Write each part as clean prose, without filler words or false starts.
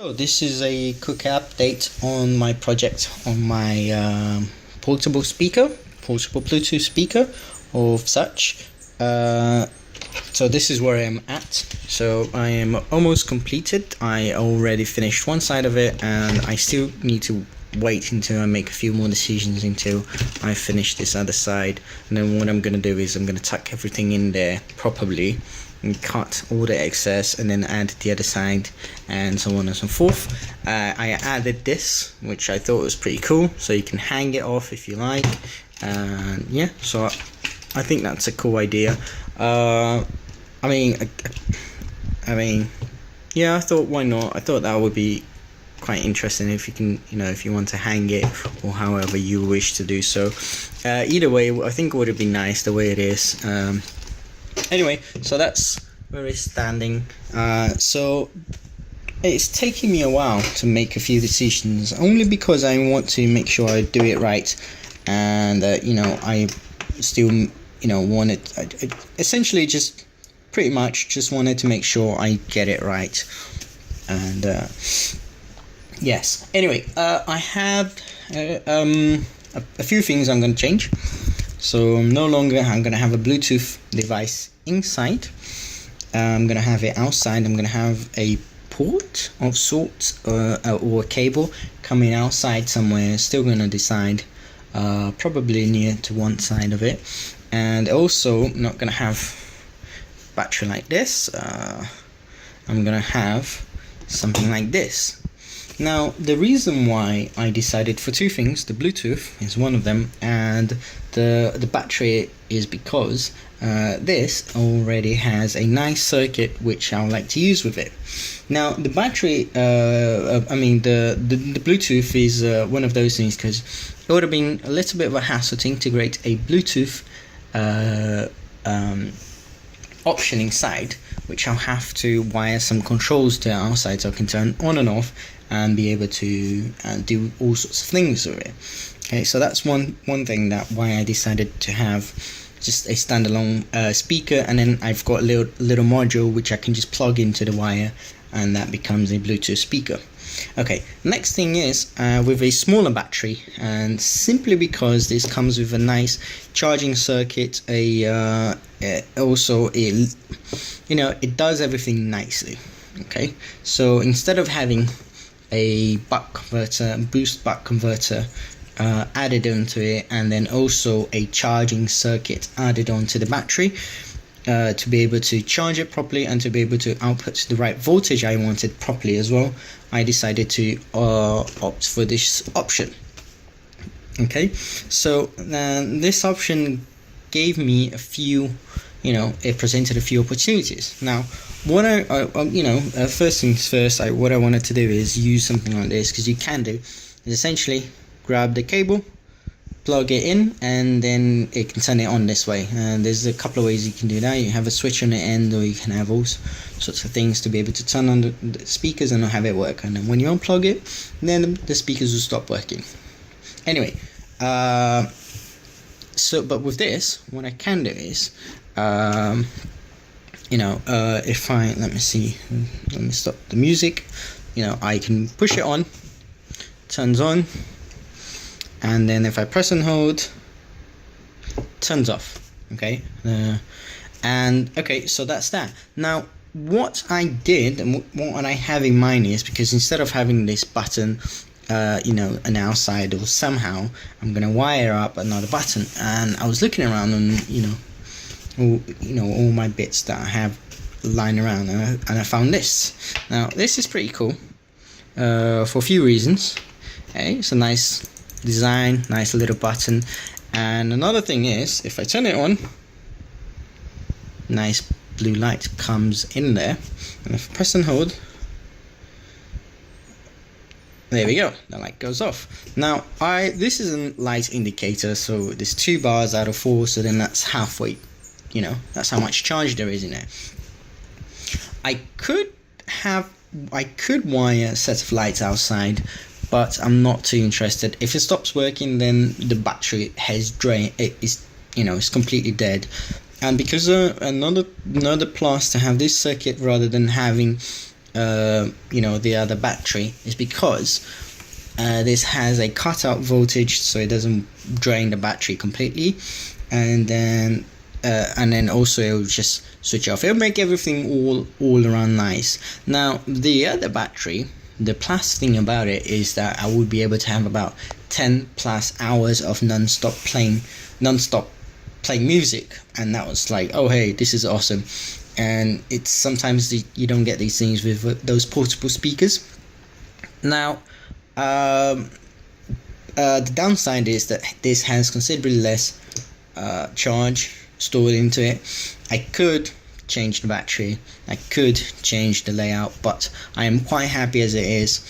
So this is a quick update on my project on my portable Bluetooth speaker of such. So this is where I am at. So I am almost completed. I already finished one side of it, and I still need to wait until I make a few more decisions until I finish this other side. And then what I'm gonna do is I'm gonna tuck everything in there properly and cut all the excess, and then add the other side, and so on and so forth. I added this, which I thought was pretty cool, so you can hang it off if you like. And yeah, so I think that's a cool idea. I mean, yeah, I thought, why not? I thought that would be quite interesting if you can, if you want to hang it or however you wish to do so. Either way, I think it would have been nice the way it is. Anyway, so that's where it's standing. So it's taking me a while to make a few decisions, only because I want to make sure I do it right, and I still wanted, I essentially just pretty much just wanted to make sure I get it right. And yes, anyway, I have a few things I'm going to change. So I'm going to have a Bluetooth device inside. I'm going to have it outside. I'm going to have a port of sorts, or a cable coming outside somewhere. Still going to decide, probably near to one side of it. And also not going to have battery like this. I'm going to have something like this. Now, the reason why I decided for two things, the Bluetooth is one of them, and the battery is because this already has a nice circuit which I would like to use with it. Now, the battery, the Bluetooth is one of those things, because it would have been a little bit of a hassle to integrate a Bluetooth option inside, which I'll have to wire some controls to outside so I can turn on and off and be able to do all sorts of things with it. Okay, so that's one thing that why I decided to have just a standalone speaker, and then I've got a little module which I can just plug into the wire, and that becomes a Bluetooth speaker. Okay, next thing is with a smaller battery, and simply because this comes with a nice charging circuit, also it does everything nicely. Okay, so instead of having a boost buck converter added onto it, and then also a charging circuit added onto the battery to be able to charge it properly and to be able to output the right voltage I wanted properly as well, I decided to opt for this option. Okay, so this option gave me a few, it presented a few opportunities. Now, what first things first, what I wanted to do is use something like this, because you can do is essentially grab the cable, plug it in, and then it can turn it on this way. And there's a couple of ways you can do that. You have a switch on the end, or you can have all sorts of things to be able to turn on the speakers and have it work. And then when you unplug it, then the speakers will stop working. Anyway, but with this, what I can do is if I let me stop the music. I can push it on, turns on, and then if I press and hold, turns off. Okay, so that's that. Now, what I did and what I have in mind is, because instead of having this button an outside, or somehow I'm gonna wire up another button, and I was looking around and all my bits that I have lying around, and I found this. Now, this is pretty cool for a few reasons. Okay, it's a nice design, nice little button, and another thing is, if I turn it on, nice blue light comes in there, and if I press and hold, there we go, the light goes off. Now, this is a light indicator, so there's 2 bars out of 4, so then that's halfway. That's how much charge there is in there. I could wire a set of lights outside, but I'm not too interested. If it stops working, then the battery has drained. It's completely dead. And because another plus to have this circuit rather than having the other battery is because this has a cutout voltage, so it doesn't drain the battery completely, and then also it will just switch off. It'll make everything all around nice. Now the other battery, the plus thing about it is that I would be able to have about 10 plus hours of non-stop playing music, and that was like, oh hey, this is awesome. And it's sometimes you don't get these things with those portable speakers. Now the downside is that this has considerably less charge stored into it. I could change the battery, I could change the layout, but I am quite happy as it is,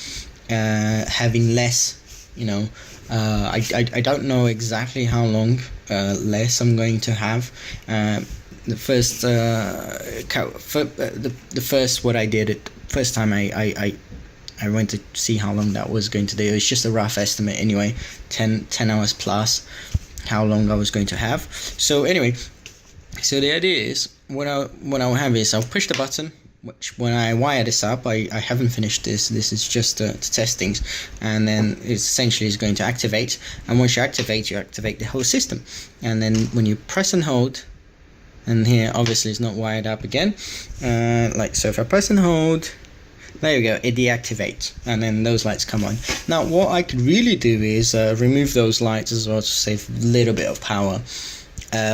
having less. I don't know exactly how long less I'm going to have. The first time I went to see how long that was going to do. It's just a rough estimate anyway, 10 hours plus how long I was going to have. So anyway, so the idea is what I'll have is I'll push the button, which when I wire this up, I haven't finished this is just to test things, and then it essentially is going to activate, and once you activate the whole system. And then when you press and hold, and here obviously it's not wired up again, like so, if I press and hold, there you go, it deactivates, and then those lights come on. Now what I could really do is remove those lights as well to save a little bit of power,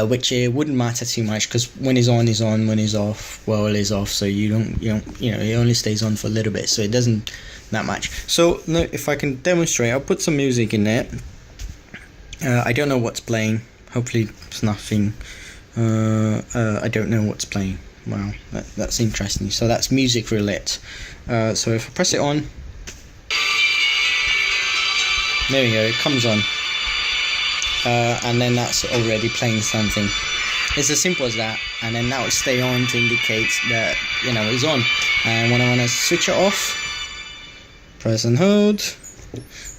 which it wouldn't matter too much, because when it's on is on, when it's off, well, it is off, so you don't it only stays on for a little bit, so it doesn't that much. So now if I can demonstrate, I'll put some music in there. I don't know what's playing, hopefully it's nothing. I don't know what's playing. Wow, that's interesting. So that's music roulette. So if I press it on, there we go, it comes on, and then that's already playing something. It's as simple as that, and then that will stay on to indicate that it's on. And when I want to switch it off, press and hold.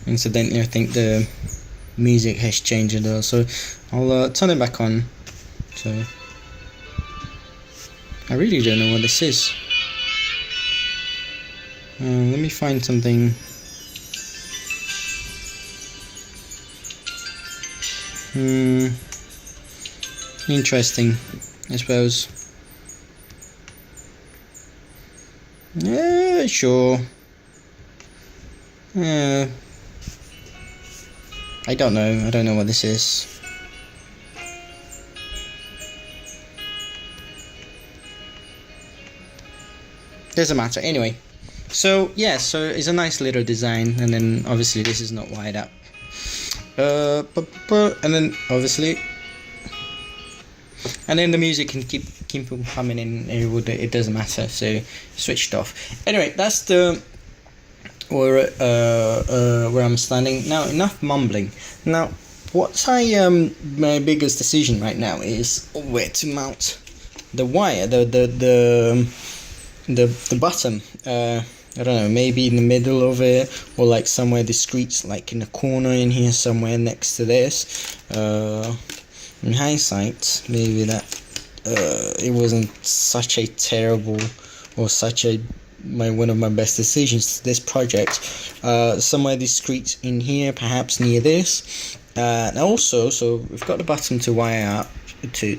Incidentally, I think the music has changed a little, so I'll turn it back on. So I really don't know what this is. Let me find something. Interesting, I suppose. Yeah, sure. I don't know what this is. Doesn't matter anyway. So yeah, so it's a nice little design, and then obviously this is not wired up, and then obviously, and then the music can keep coming in. It doesn't matter, so switched off. Anyway, that's the where I'm standing now. Enough mumbling. Now what's my biggest decision right now is where to mount the wire, the bottom. I don't know, maybe in the middle of it, or like somewhere discreet, like in a corner in here somewhere next to this. In hindsight, maybe that it wasn't such a terrible or such a one of my best decisions to this project. Somewhere discreet in here, perhaps near this. And also, so we've got the button to wire up to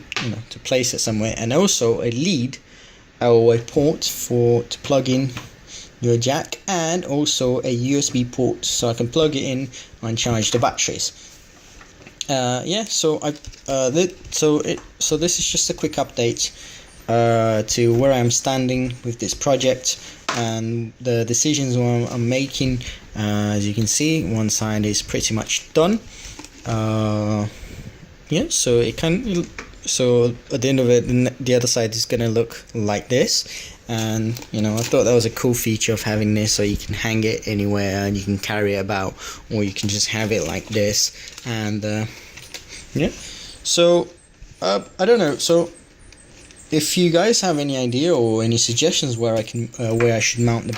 place it somewhere, and also a lead or a port to plug in your jack, and also a USB port so I can plug it in and charge the batteries. So this is just a quick update to where I'm standing with this project and the decisions I'm making. As you can see, one side is pretty much done. So at the end of it, the other side is gonna look like this. And I thought that was a cool feature of having this, so you can hang it anywhere and you can carry it about, or you can just have it like this. And so I don't know. So if you guys have any idea or any suggestions where I should mount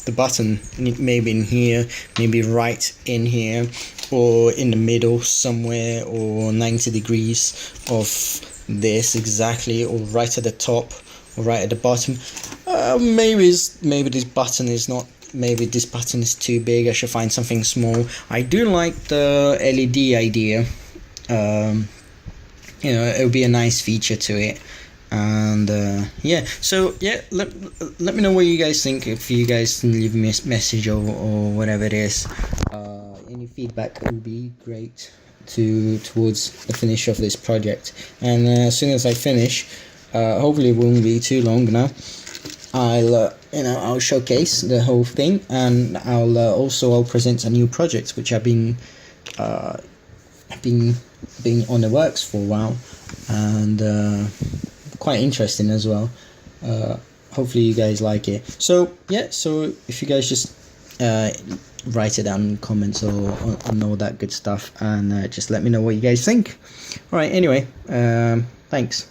the button, maybe in here, maybe right in here, or in the middle somewhere, or 90 degrees of this exactly, or right at the top or right at the bottom, maybe this button is not. Maybe this button is too big. I should find something small. I do like the LED idea. It would be a nice feature to it. And yeah, so yeah, let me know what you guys think. If you guys can leave me a message or whatever it is, any feedback would be great towards the finish of this project. And as soon as I finish, hopefully it won't be too long now, I'll showcase the whole thing, and I'll present a new project which I've been on the works for a while, and quite interesting as well. Hopefully you guys like it. So yeah, so if you guys just write it down in comments or all that good stuff, and just let me know what you guys think. All right, anyway, thanks.